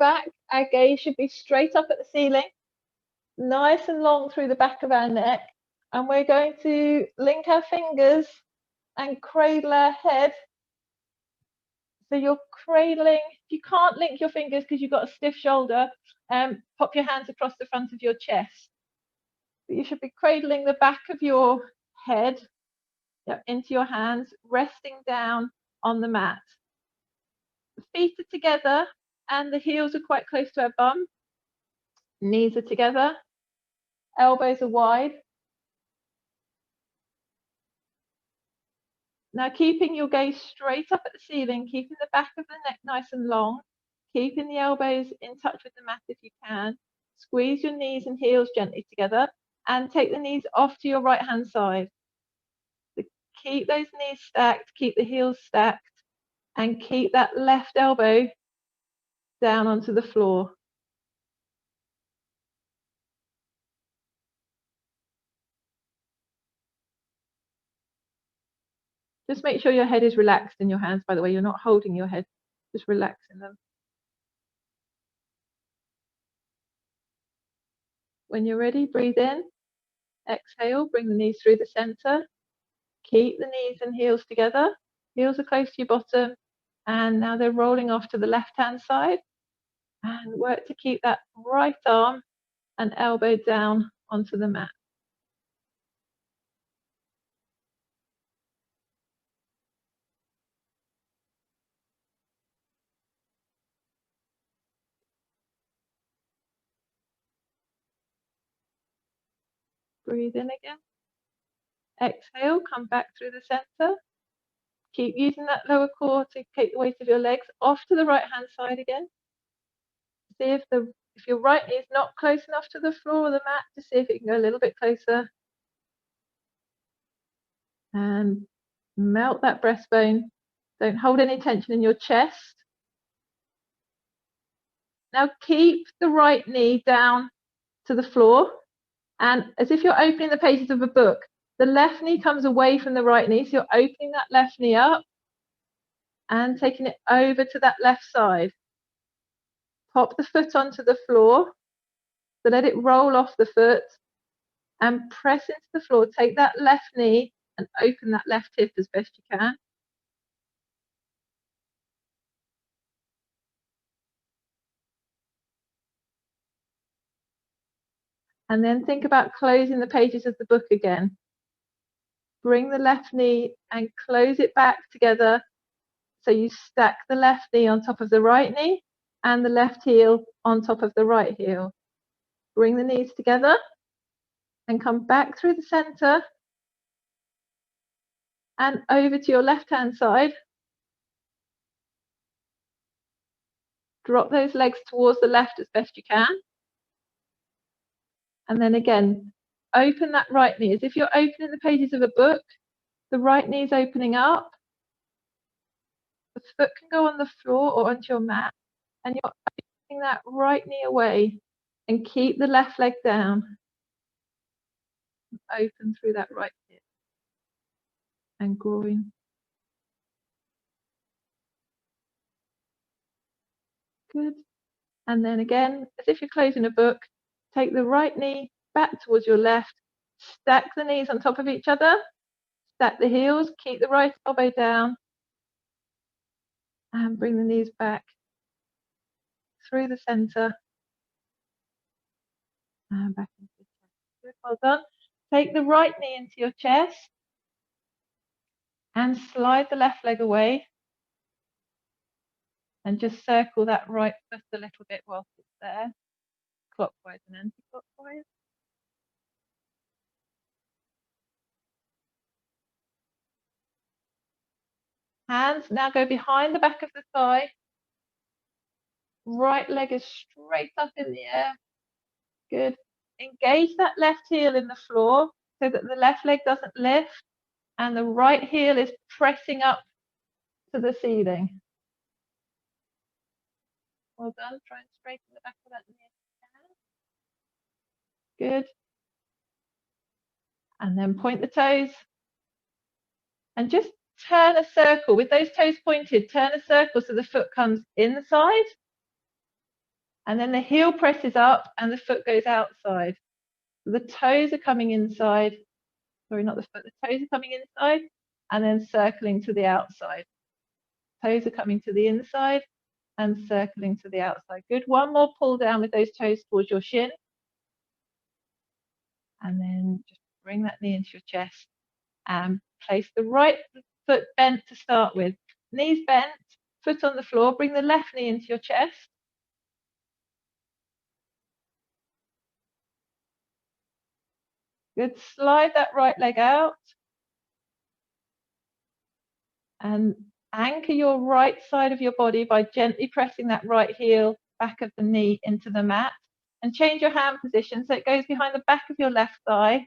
back, our gaze should be straight up at the ceiling, nice and long through the back of our neck. And we're going to link our fingers and cradle our head. So you're cradling. If you can't link your fingers because you've got a stiff shoulder, pop your hands across the front of your chest. But you should be cradling the back of your head into your hands, resting down on the mat. The feet are together and the heels are quite close to our bum. Knees are together, elbows are wide. Now keeping your gaze straight up at the ceiling, keeping the back of the neck nice and long, keeping the elbows in touch with the mat if you can. Squeeze your knees and heels gently together and take the knees off to your right hand side. So keep those knees stacked, keep the heels stacked, and keep that left elbow down onto the floor. Just make sure your head is relaxed in your hands, by the way. You're not holding your head, just relaxing them. When you're ready, breathe in, exhale, bring the knees through the center. Keep the knees and heels together. Heels are close to your bottom. And now they're rolling off to the left-hand side. And work to keep that right arm and elbow down onto the mat. Breathe in again. Exhale, come back through the center. Keep using that lower core to take the weight of your legs off to the right-hand side again. See if your right knee is not close enough to the floor or the mat, to see if it can go a little bit closer. And melt that breastbone. Don't hold any tension in your chest. Now keep the right knee down to the floor, and as if you're opening the pages of a book, the left knee comes away from the right knee, so you're opening that left knee up and taking it over to that left side. Pop the foot onto the floor, so let it roll off the foot and press into the floor. Take that left knee and open that left hip as best you can. And then think about closing the pages of the book again. Bring the left knee and close it back together. So you stack the left knee on top of the right knee and the left heel on top of the right heel. Bring the knees together and come back through the center and over to your left-hand side. Drop those legs towards the left as best you can. And then again, open that right knee as if you're opening the pages of a book. The right knee is opening up. The foot can go on the floor or onto your mat. And you're opening that right knee away and keep the left leg down. Open through that right hip and groin. Good. And then again, as if you're closing a book, take the right knee back towards your left, stack the knees on top of each other, stack the heels, keep the right elbow down, and bring the knees back through the center and back into the chest. Good, well done. Take the right knee into your chest and slide the left leg away and just circle that right foot a little bit whilst it's there, clockwise and anti-clockwise. Hands now go behind the back of the thigh. Right leg is straight up in the air. Good. Engage that left heel in the floor so that the left leg doesn't lift and the right heel is pressing up to the ceiling. Well done. Try and straighten the back of that knee if you can. Good. And then point the toes and just turn a circle with those toes pointed. Turn a circle so the foot comes in the side And then the heel presses up and the foot goes outside. The toes are coming inside. Sorry, not the foot, the toes are coming inside and then circling to the outside. Toes are coming to the inside and circling to the outside. Good. One more pull down with those toes towards your shin. And then just bring that knee into your chest and place the right foot bent to start with. Knees bent, foot on the floor. Bring the left knee into your chest. Good. Slide that right leg out. And anchor your right side of your body by gently pressing that right heel, back of the knee into the mat. And change your hand position so it goes behind the back of your left thigh.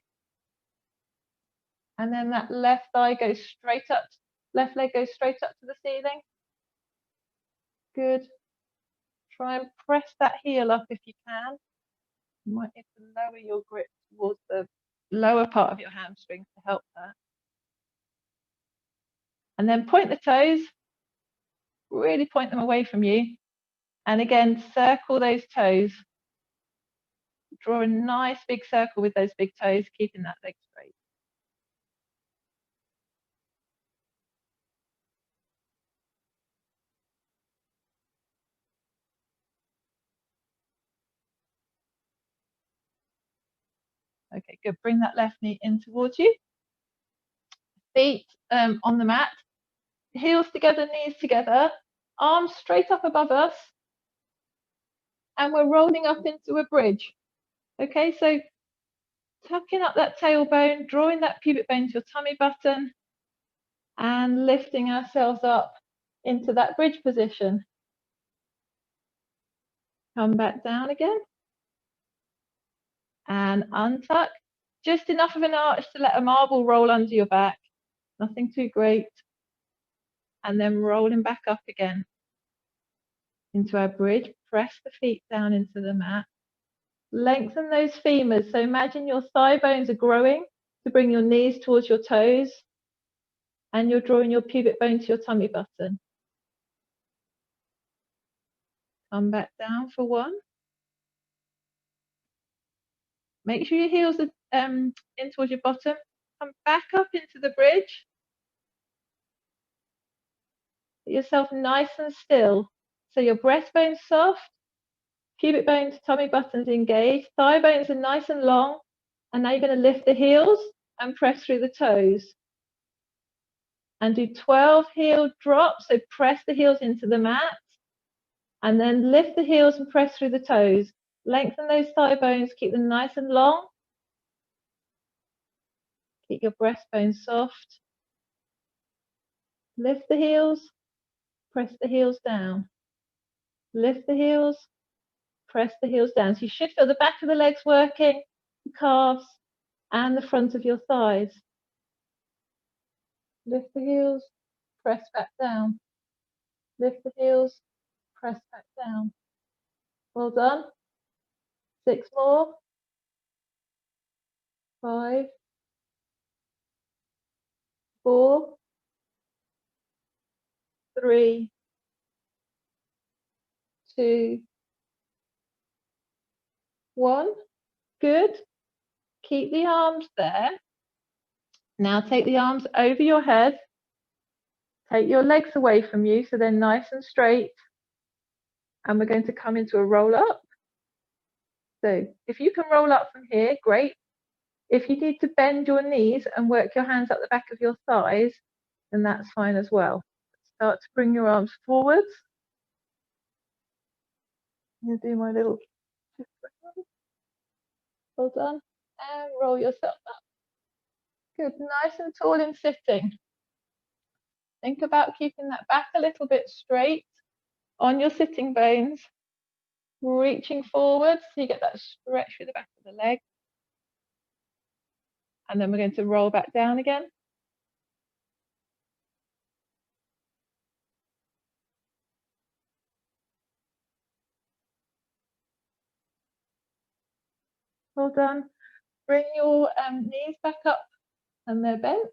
And then that left thigh goes straight up, left leg goes straight up to the ceiling. Good. Try and press that heel up if you can. You might need to lower your grip towards the lower part of your hamstrings to help that. And then point the toes, really point them away from you. And again, circle those toes. Draw a nice big circle with those big toes, keeping that leg straight. Okay, good. Bring that left knee in towards you. Feet on the mat. Heels together, knees together. Arms straight up above us. And we're rolling up into a bridge. Okay, so tucking up that tailbone, drawing that pubic bone to your tummy button, and lifting ourselves up into that bridge position. Come back down again. And untuck. Just enough of an arch to let a marble roll under your back. Nothing too great. And then rolling back up again into our bridge. Press the feet down into the mat. Lengthen those femurs. So imagine your thigh bones are growing to bring your knees towards your toes. And you're drawing your pubic bone to your tummy button. Come back down for one. Make sure your heels are in towards your bottom. Come back up into the bridge. Get yourself nice and still. So your breastbone's soft, pubic bones, tummy buttons engaged, thigh bones are nice and long. And now you're going to lift the heels and press through the toes. And do 12 heel drops. So press the heels into the mat. And then lift the heels and press through the toes. Lengthen those thigh bones, keep them nice and long. Keep your breastbone soft. Lift the heels, press the heels down. Lift the heels, press the heels down. So you should feel the back of the legs working, the calves, and the front of your thighs. Lift the heels, press back down. Lift the heels, press back down. Well done. 6 more. 5, 4, 3, 2, 1. Good. Keep the arms there. Now take the arms over your head. Take your legs away from you so they're nice and straight. And we're going to come into a roll up. So if you can roll up from here, great. If you need to bend your knees and work your hands up the back of your thighs, then that's fine as well. Start to bring your arms forwards. I'm going to do my little. Well done. And roll yourself up. Good. Nice and tall in sitting. Think about keeping that back a little bit straight on your sitting bones. Reaching forward so you get that stretch through the back of the leg. And then we're going to roll back down again. Well done. Bring your knees back up and they're bent.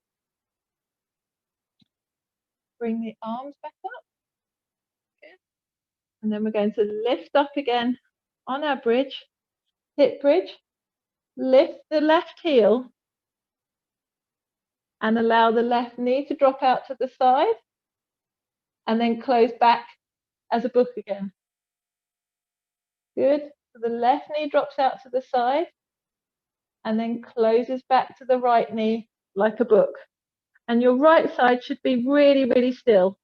Bring the arms back up. Good. And then we're going to lift up again On our bridge, hip bridge, lift the left heel and allow the left knee to drop out to the side and then close back as a book again. Good. So the left knee drops out to the side and then closes back to the right knee like a book. And your right side should be really, really still.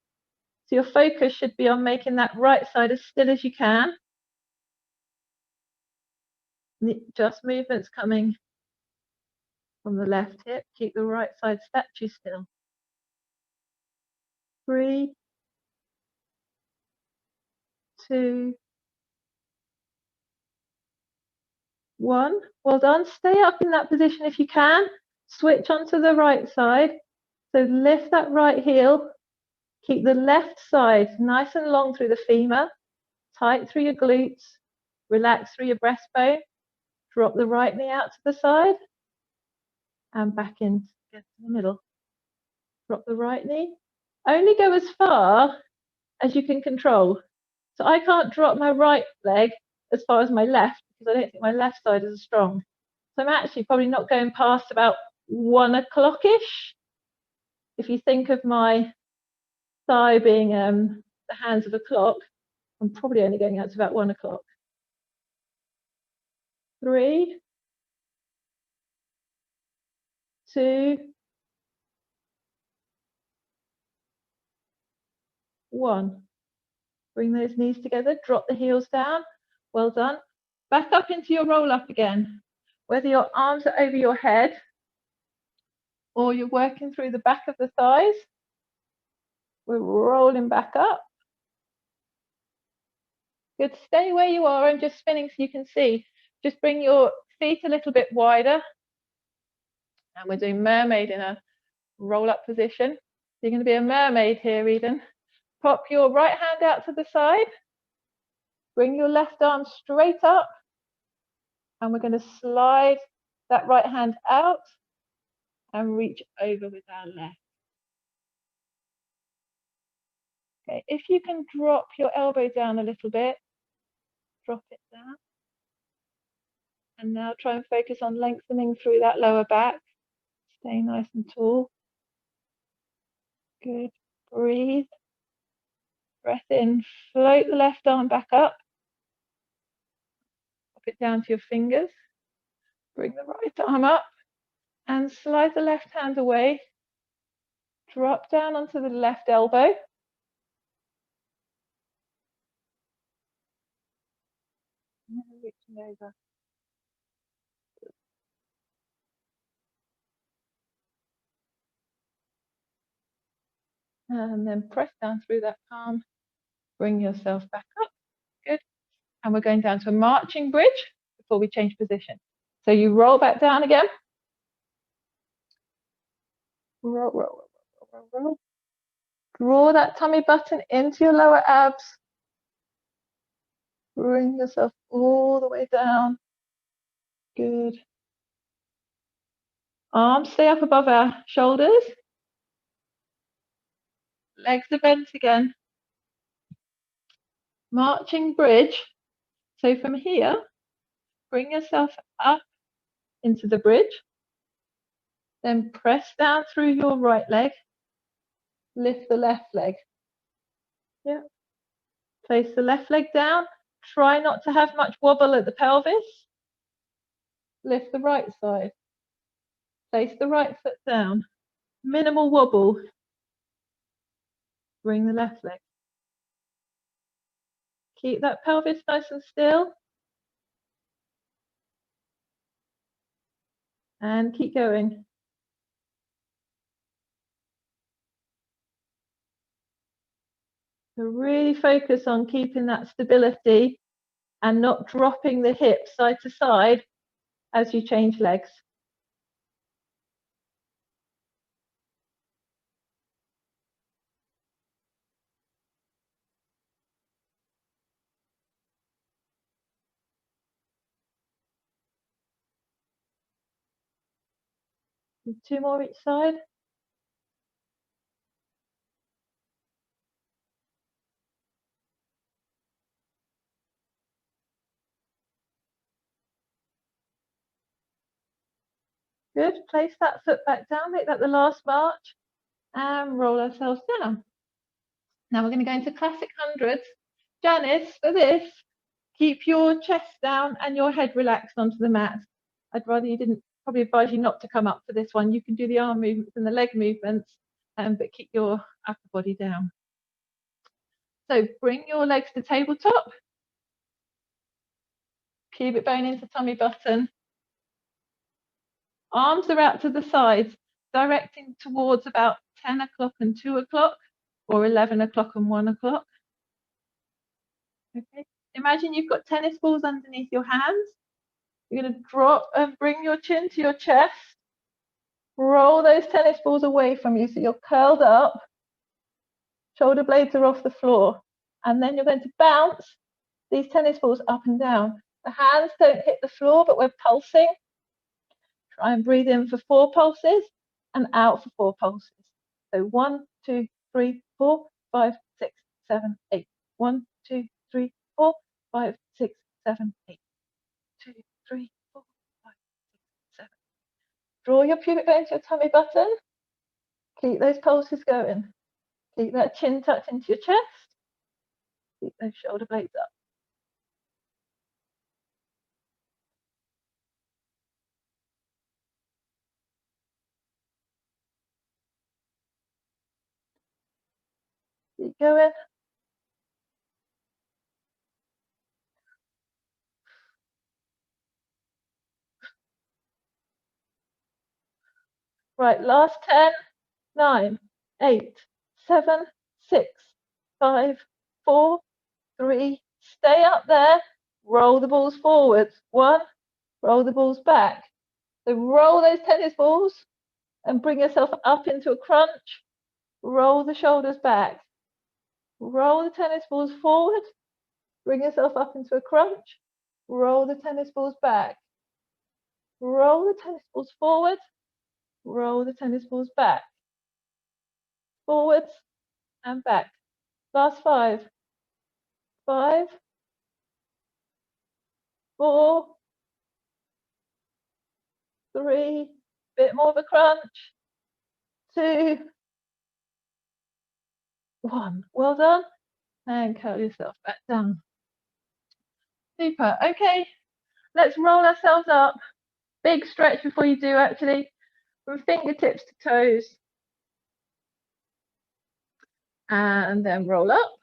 So your focus should be on making that right side as still as you can. Just movements coming from the left hip. Keep the right side statue still. 3, 2, 1. Well done. Stay up in that position if you can. Switch onto the right side. So lift that right heel. Keep the left side nice and long through the femur. Tight through your glutes. Relax through your breastbone. Drop the right knee out to the side. And back in to the middle. Drop the right knee. Only go as far as you can control. So I can't drop my right leg as far as my left because I don't think my left side is as strong. So I'm actually probably not going past about 1 o'clock-ish. If you think of my thigh being the hands of a clock, I'm probably only going out to about 1 o'clock. 3, 2, 1. Bring those knees together, drop the heels down. Well done. Back up into your roll up again. Whether your arms are over your head or you're working through the back of the thighs, we're rolling back up. Good. Stay where you are. I'm just spinning so you can see. Just bring your feet a little bit wider. And we're doing mermaid in a roll up position. You're going to be a mermaid here, Eden. Pop your right hand out to the side. Bring your left arm straight up. And we're going to slide that right hand out and reach over with our left. Okay, if you can drop your elbow down a little bit, drop it down. And now try and focus on lengthening through that lower back. Stay nice and tall. Good. Breathe. Breath in. Float the left arm back up. Pop it down to your fingers. Bring the right arm up and slide the left hand away. Drop down onto the left elbow. And reaching over. And then press down through that palm. Bring yourself back up. Good. And we're going down to a marching bridge before we change position. So you roll back down again. Roll, roll, roll, roll, roll, roll. Draw that tummy button into your lower abs. Bring yourself all the way down. Good. Arms stay up above our shoulders. Legs are bent again. Marching bridge. So from here, bring yourself up into the bridge. Then press down through your right leg. Lift the left leg. Yeah. Place the left leg down. Try not to have much wobble at the pelvis. Lift the right side. Place the right foot down. Minimal wobble. Bring the left leg. Keep that pelvis nice and still. And keep going. So really focus on keeping that stability and not dropping the hips side to side as you change legs. And 2 more each side. Good. Place that foot back down, make that the last march, and roll ourselves down. Now we're going to go into classic hundreds. Janice, for this, keep your chest down and your head relaxed onto the mat. I'd rather you didn't, probably advise you not to come up for this one. You can do the arm movements and the leg movements, but keep your upper body down. So bring your legs to tabletop, pubic bone into tummy button. Arms are out to the sides, directing towards about 10 o'clock and 2 o'clock, or 11 o'clock and 1 o'clock. Okay. Imagine you've got tennis balls underneath your hands. You're going to drop and bring your chin to your chest. Roll those tennis balls away from you so you're curled up. Shoulder blades are off the floor. And then you're going to bounce these tennis balls up and down. The hands don't hit the floor, but we're pulsing. Try and breathe in for 4 pulses and out for 4 pulses. So 1, 2, 3, 4, 5, 6, 7, 8. 1, 2, 3, 4, 5, 6, 7, 8. 2, 3, 4, 5, 6, 7. Draw your pubic bone to your tummy button. Keep those pulses going. Keep that chin tucked into your chest. Keep those shoulder blades up. Keep going. Right, last 10, 9, 8, 7, 6, 5, 4, 3. Stay up there. Roll the balls forwards. 1, roll the balls back. So roll those tennis balls and bring yourself up into a crunch. Roll the shoulders back. Roll the tennis balls forward. Bring yourself up into a crunch. Roll the tennis balls back. Roll the tennis balls forward. Roll the tennis balls back. Forwards and back. Last 5. 5, 4, 3. Bit more of a crunch. 2, 1. Well done. And curl yourself back down. Super. Okay, let's roll ourselves up. Big stretch before you do, actually, from fingertips to toes. And then roll up,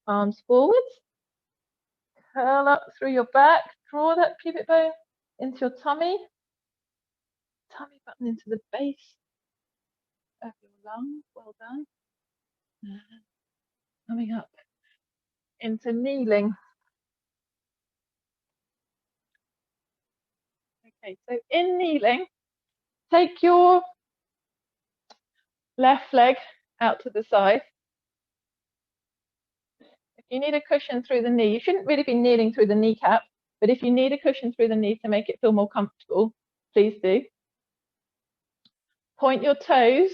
arms forwards. Curl up through your back. Draw that pubic bone into your tummy. Tummy button into the base of your lung. Well done. And coming up into kneeling. Okay, so in kneeling, take your left leg out to the side. If you need a cushion through the knee, you shouldn't really be kneeling through the kneecap, but if you need a cushion through the knee to make it feel more comfortable, please do. Point your toes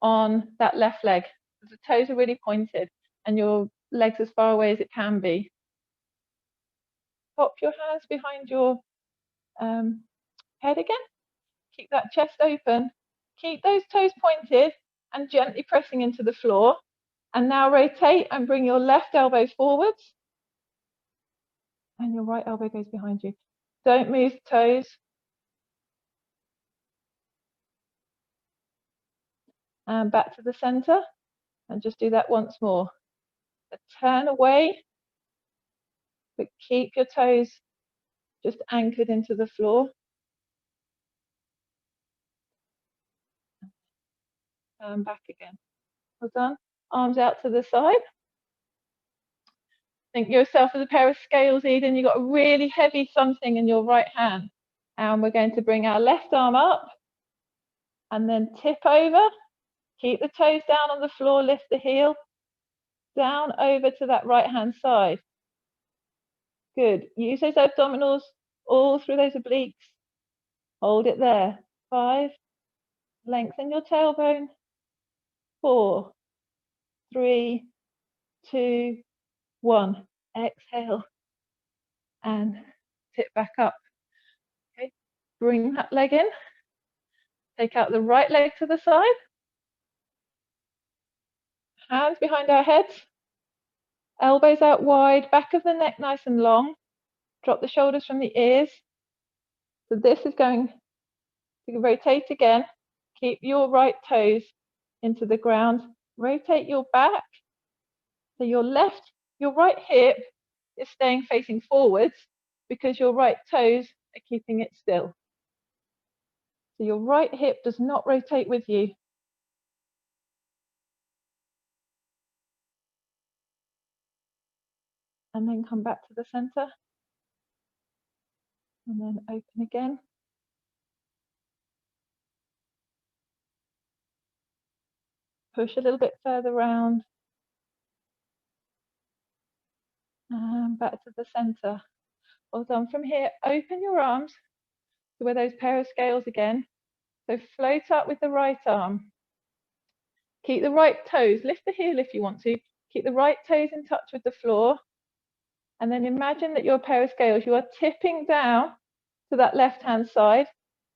on that left leg. The toes are really pointed and your legs as far away as it can be. Pop your hands behind your head again. Keep that chest open. Keep those toes pointed and gently pressing into the floor. And now rotate and bring your left elbow forwards. And your right elbow goes behind you. Don't move the toes. And back to the center. And just do that once more. So turn away, but keep your toes just anchored into the floor. And back again. Well done. Arms out to the side. Think yourself as a pair of scales, Eden. You've got a really heavy something in your right hand. And we're going to bring our left arm up and then tip over. Keep the toes down on the floor, lift the heel. Down over to that right hand side. Good. Use those abdominals all through those obliques. Hold it there. 5. Lengthen your tailbone. 4, 3, 2, 1. Exhale and tip back up. Okay. Bring that leg in. Take out the right leg to the side. Hands behind our heads. Elbows out wide, back of the neck nice and long. Drop the shoulders from the ears. So this is going to rotate again. Keep your right toes into the ground. Rotate your back. So your right hip is staying facing forwards because your right toes are keeping it still. So your right hip does not rotate with you. And then come back to the center. And then open again. Push a little bit further round. And back to the center. Well done. From here, open your arms to where those pair of scales again. So float up with the right arm. Keep the right toes, lift the heel if you want to. Keep the right toes in touch with the floor. And then imagine that your pair of scales, you are tipping down to that left-hand side,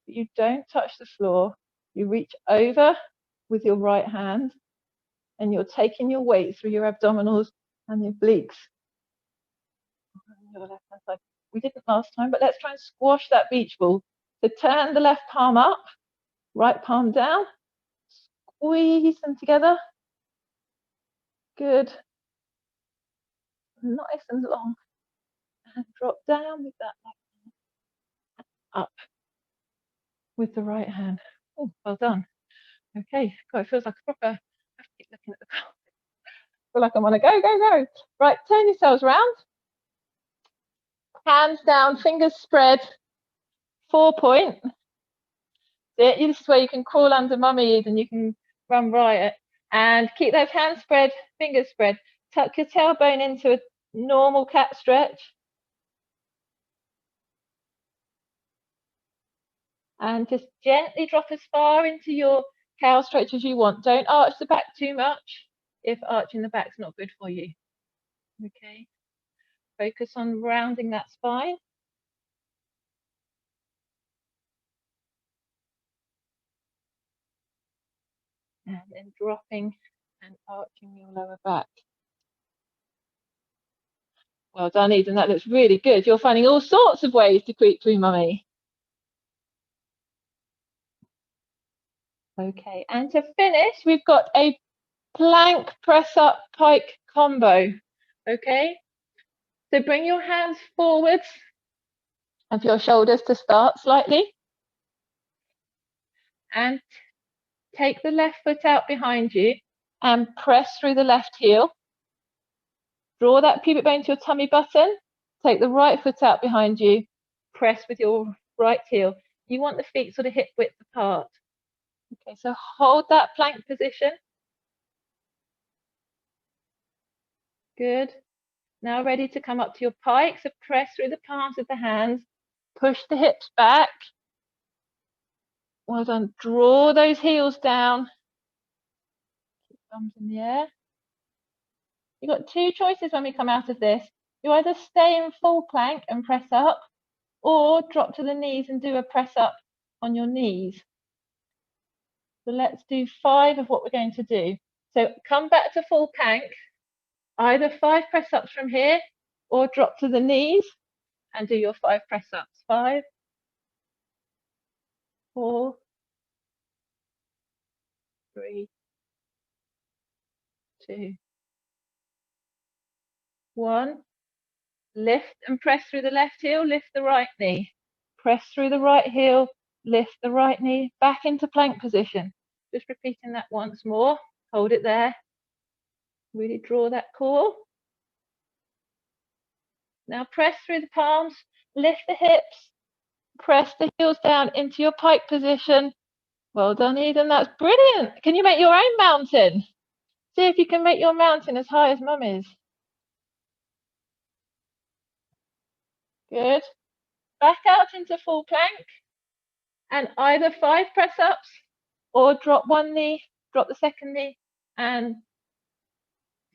but you don't touch the floor. You reach over with your right hand and you're taking your weight through your abdominals and your obliques. Your left-hand side. We didn't last time, but let's try and squash that beach ball. So turn the left palm up, right palm down, squeeze them together. Good. Nice and long. And drop down with that left hand. Up with the right hand. Oh, well done. Okay, God, it feels like a proper, I have to keep looking at the carpet. I feel like I'm on a go, go, go. Right, turn yourselves round. Hands down, fingers spread. 4-point. This is where you can crawl under mummy and you can run riot. And keep those hands spread, fingers spread. Tuck your tailbone into a normal cat stretch. And just gently drop as far into your cow stretch as you want. Don't arch the back too much if arching the back's not good for you. Okay. Focus on rounding that spine. And then dropping and arching your lower back. Well done, Eden. That looks really good. You're finding all sorts of ways to creep through mummy. Okay, and to finish, we've got a plank press up pike combo. Okay, so bring your hands forwards of your shoulders to start slightly. And take the left foot out behind you and press through the left heel. Draw that pubic bone to your tummy button. Take the right foot out behind you. Press with your right heel. You want the feet sort of hip width apart. Okay, so hold that plank position. Good. Now ready to come up to your pike. So press through the palms of the hands. Push the hips back. Well done. Draw those heels down. Keep thumbs in the air. You've got two choices when we come out of this. You either stay in full plank and press up, or drop to the knees and do a press up on your knees. So let's do 5 of what we're going to do. So come back to full plank, either 5 press ups from here, or drop to the knees and do your 5 press ups. 5, 4, 3, 2, 1. Lift and press through the left heel, lift the right knee. Press through the right heel, lift the right knee, back into plank position. Just repeating that once more. Hold it there. Really draw that core. Now press through the palms, lift the hips, press the heels down into your pike position. Well done, Eden. That's brilliant. Can you make your own mountain? See if you can make your mountain as high as mummy's. Good. Back out into full plank and either 5 press ups or drop one knee, drop the second knee, and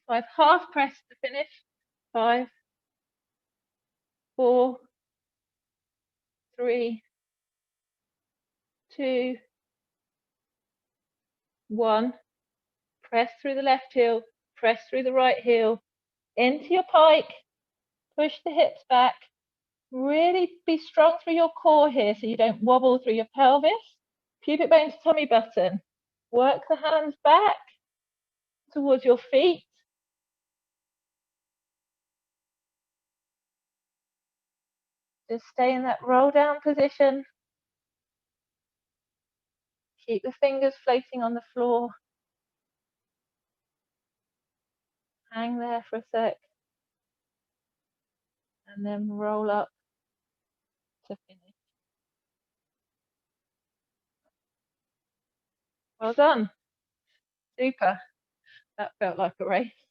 5 half press to finish. 5, 4, 3, 2, 1. Press through the left heel, press through the right heel, into your pike, push the hips back. Really be strong through your core here so you don't wobble through your pelvis. Pubic bone to tummy button. Work the hands back towards your feet. Just stay in that roll down position. Keep the fingers floating on the floor. Hang there for a sec. And then roll up to finish. Well done. Super. That felt like a race.